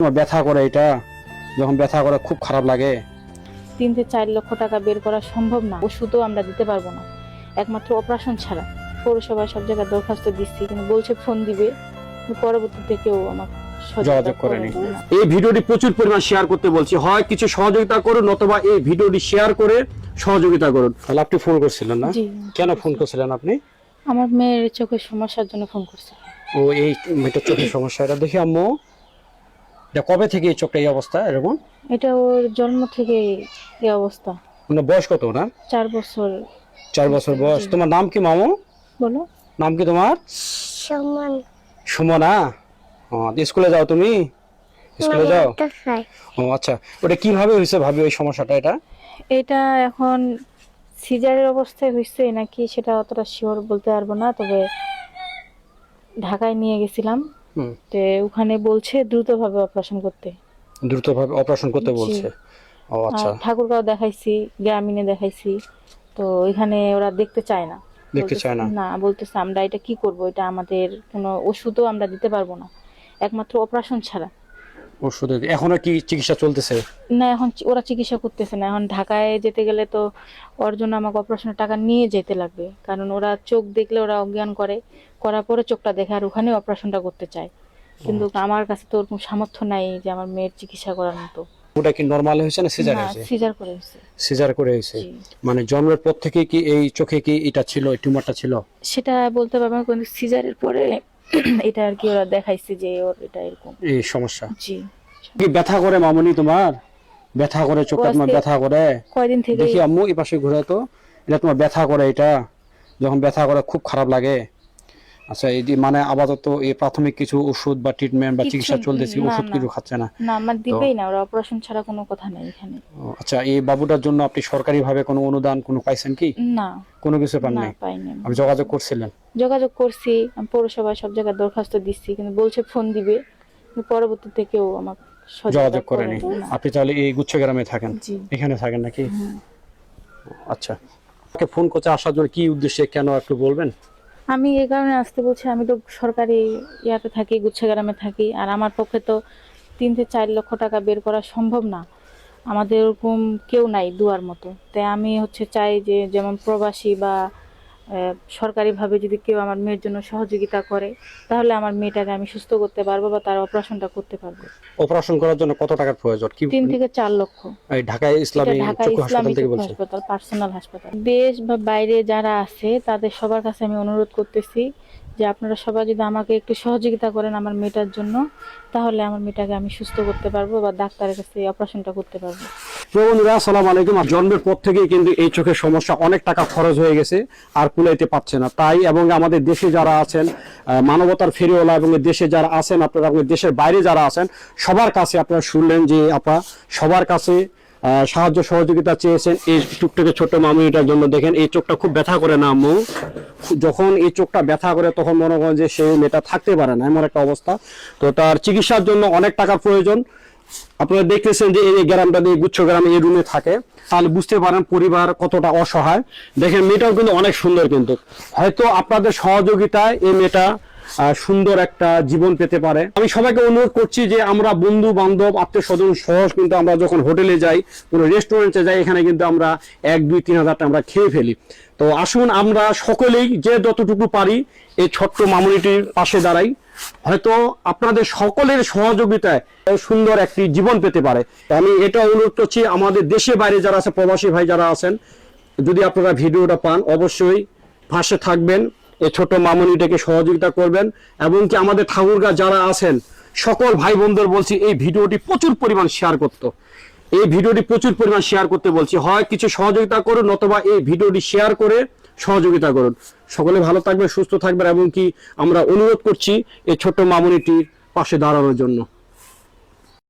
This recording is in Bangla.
তোমার ব্যথা করে এটা, যখন ব্যথা করে খুব খারাপ লাগে। 3 থেকে 4 লক্ষ টাকা বের করা সম্ভব না, ওষুধও আমরা দিতে পারবো না, একমাত্র অপারেশন ছাড়া। পৌরসভায় সব জায়গায় দরখাস্ত দিচ্ছি, কিন্তু বলছে ফোন দিবে, পরবর্তীতে কেউ আমার যোগাযোগ করেনি। এই ভিডিওটি প্রচুর পরিমাণ শেয়ার করতে বলছি, হয় কিছু সহযোগিতা করুন অথবা এই ভিডিওটি শেয়ার করে সহযোগিতা করুন। তাহলে আপনি ফোন করছিলেন না? কেন ফোন করছিলেন আপনি? আমার মেয়ের চোখের সমস্যার জন্য ফোন করছি। ও এই মেয়েটার চোখের সমস্যা, এটা দেখি আম্মু। এটা কবে থেকে এই চোখটা এই অবস্থা এরকম? এটা ওর জন্ম থেকে এই অবস্থা। মানে বয়স কত না? 4 বছর। 4 বছর বয়স। তোমার নাম কি মামু? বলো। নাম কি তোমার? সুমন। সুমনা। স্কুলে যাও তুমি? স্কুলে যাও? ও আচ্ছা, ওটা কিভাবে হয়েছে ভাবি ওই সমস্যাটা? এটা এখন সিজারের অবস্থায় হয়েছে নাকি সেটা অতটা শিওর বলতে পারবো না, তবে ঢাকায় নিয়ে গেছিলাম, তো ওখানে বলছে দ্রুতভাবে অপারেশন করতে। দ্রুতভাবে অপারেশন করতে বলছে? ও আচ্ছা। ঠাকুরগাঁও দেখাইছি, গ্রামীণে দেখাইছি, তো এখানে ওরা দেখতে চায় না। দেখতে চায় না? না, বলতেছে আমরা এটা কি করব, এটা আমাদের কোনো ওষুধও আমরা দিতে পারবো না, একমাত্র অপারেশন ছাড়া। ওষুধ এখনো কি চিকিৎসা চলতেছে? না, এখন ওরা চিকিৎসা করতেছে না। এখন ঢাকায় যেতে গেলে তো ওর জন্য আমাকে অপারেশনের টাকা নিয়ে যেতে লাগবে, কারণ ওরা চোখ দেখলে ওরা অজ্ঞান করে, করার পরে চোখটা দেখে আর ওখানে অপারেশনটা করতে চায়, কিন্তু আমার কাছে তো ওরকম সামর্থ্য নাই যে আমার মেয়ের চিকিৎসা করার মতো। ওটা কি নরমাল হয়েছে না সিজার হয়েছে? সিজার করে হয়েছে। সিজার করে হয়েছে। মানে জন্মের পর থেকে কি এই চোখে কি এটা ছিল, এই টিউমারটা ছিল? সেটা বলতে পারবো না, কিন্তু সিজারের পরে এটা আর কি ওরা দেখাইছে যে ওর এটা এরকম এই সমস্যা। জি। কি ব্যথা করে মামুনি তোমার? ব্যথা করে চোখটা তোমার ব্যথা করে? কয়দিন থেকে দেখি আম্মু এই পাশে ঘুরে তো। এটা তোমার ব্যথা করে এটা, যখন ব্যথা করে খুব খারাপ লাগে। আচ্ছা, এই মানে আপাতত এই প্রাথমিক কিছু ওষুধ বা ট্রিটমেন্ট বা চিকিৎসা চলতেছে, ওষুধ কিছু খাচ্ছে না? না, আমার দিবেই না, ওরা অপারেশন ছাড়া কোনো কথা নেই এখানে। আচ্ছা, এই বাবুটার জন্য আপনি সরকারি ভাবে কোনো অনুদান কোনো পাইছেন কি? না, কোনো কিছু পান না নাই? পাইনি। আপনি যোগাযোগ করছিলেন? যোগাযোগ করছি, আমি পৌরসভায় সব জায়গায় দরখাস্ত দিচ্ছি, কিন্তু বলছে ফোন দিবে, কিন্তু পরবর্তীতে কেউ আমার যোগাযোগ করেনি। আপনি তাহলে এই গুচ্ছ গ্রামে থাকেন? জি। এখানে থাকেন নাকি? আচ্ছা, আপনাকে ফোন করতে আসার জন্য কি উদ্দেশ্যে, কেন একটু বলবেন? আমি এই কারণে আসতে বলছি, আমি তো সরকারি ইয়াতে থাকি, গুচ্ছগ্রামে থাকি, আর আমার পক্ষে তো 3 থেকে 4 লক্ষ টাকা বের করা সম্ভব না, আমাদের ওরকম কেউ নাই দুয়ার মতো। তাই আমি চাই যে যেমন প্রবাসী বা সরকারিভাবে যদি কেউ আমার মেয়ের জন্য সহযোগিতা করে, তাহলে আমার মেয়েটাকে আমি সুস্থ করতে পারবো বা তার অপারেশনটা করতে পারবো। অপারেশন করার জন্য কত টাকার প্রয়োজন? কি 3 থেকে 4 লক্ষ। এই ঢাকায় ইসলামী চক্ষু হাসপাতাল থেকে বলছেন? হাসপাতাল, পার্সোনাল হাসপাতাল। দেশ বা বাইরে যারা আছে তাদের সবার কাছে আমি অনুরোধ করতেছি যে আপনারা সবাই যদি আমাকে একটু সহযোগিতা করেন আমার মেয়েটার জন্য, তাহলে আমার মেয়েটাকে আমি সুস্থ করতে পারবো বা ডাক্তারের কাছে অপারেশনটা করতে পারবো। বন্ধুরা, আসসালামু আলাইকুম। জন্মের পর থেকেই কিন্তু এই চোখের সমস্যা, অনেক টাকা খরচ হয়ে গেছে, আর কুলাইতে পারছে না। তাই এবং আমাদের দেশে যারা আছেন মানবতার ফেরিওয়ালা এবং দেশে যারা আছেন আপনারা, দেশের বাইরে যারা আছেন, সবার কাছে আপনারা শুনলেন যে আপা সবার কাছে সাহায্য সহযোগিতা চেয়েছেন এই টুকটাকে ছোট্ট মামুনিটার জন্য। দেখেন এই চোখটা খুব ব্যথা করে না আম্মু? যখন এই চোখটা ব্যথা করে তখন মনে করেন যে সেই মেয়েটা থাকতে পারে না, এমন একটা অবস্থা। তো তার চিকিৎসার জন্য অনেক টাকার প্রয়োজন। আপনারা দেখতেছেন যে এই গ্রামটা দিয়ে গুচ্ছ গ্রামে এই রুমে থাকে, তাহলে বুঝতে পারেন পরিবার কতটা অসহায়। দেখেন মেয়েটাও কিন্তু অনেক সুন্দর, কিন্তু হয়তো আপনাদের সহযোগিতায় এই মেয়েটা সুন্দর একটা জীবন পেতে পারে। আমি সবাইকে অনুরোধ করছি যে আমরা বন্ধু বান্ধব আত্মীয় স্বজন সহ কিন্তু আমরা যখন হোটেলে যাই, কোনো রেস্টুরেন্টে যাই, এখানে কিন্তু আমরা 1, 2, 3 হাজার টাকা আমরা খেয়ে ফেলি। তো আসুন আমরা সকলেই যে যতটুকু পারি এই ছোট্ট মামুনিটির পাশে দাঁড়াই, হয়তো আপনাদের সকলের সহযোগিতায় সুন্দর একটি জীবন পেতে পারে। আমি এটা অনুরোধ করছি আমাদের দেশে বাইরে যারা আছে, প্রবাসী ভাই যারা আছেন, যদি আপনারা ভিডিওটা পান অবশ্যই পাশে থাকবেন, এই ছোট মামুনিটাকে সহযোগিতা করবেন। এবং কি আমাদের ঠাকুরগাঁ যারা আছেন সকল ভাই বোনদের বলছি এই ভিডিওটি প্রচুর পরিমাণ শেয়ার করতে, এই ভিডিওটি প্রচুর পরিমাণ শেয়ার করতে বলছি, হয় কিছু সহযোগিতা করুন অথবা এই ভিডিওটি শেয়ার করে সহযোগিতা করুন। সকলে ভালো থাকবেন, সুস্থ থাকবেন, এবং কি আমরা অনুরোধ করছি এই ছোট্ট মামুনিটির পাশে দাঁড়ানোর জন্য।